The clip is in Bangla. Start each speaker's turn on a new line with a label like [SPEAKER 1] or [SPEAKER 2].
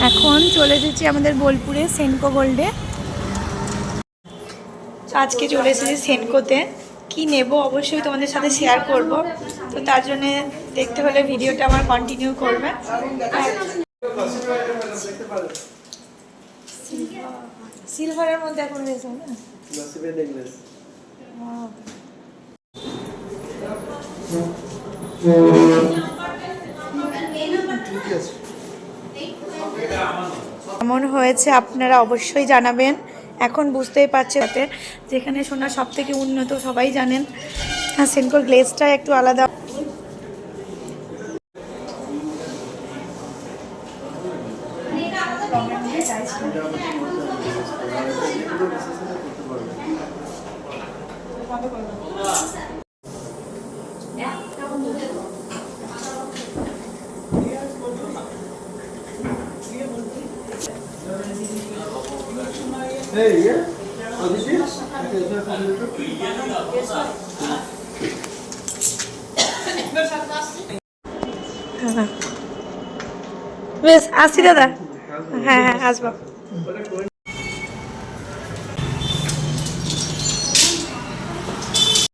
[SPEAKER 1] এখন চলে এসেছি আমাদের বোলপুরে সেনকো গোল্ডে। আজকে চলে এসেছি সেনকোতে। কি নেব অবশ্যই তোমাদের সাথে শেয়ার করব, তো তার জন্য দেখতে হলে ভিডিওটা আমার কন্টিনিউ করবে। সিলভারের মধ্যে এখন রয়েছে না কেমন হয়েছে আপনারা অবশ্যই জানাবেন। এখন বুঝতেই পারছেন যেখানে সোনা সব থেকে উন্নত সবাই জানেন। হ্যাঁ, সেনকোর গ্লেজটা একটু আলাদা। বেশ আসছি দাদা। হ্যাঁ হ্যাঁ আসবো।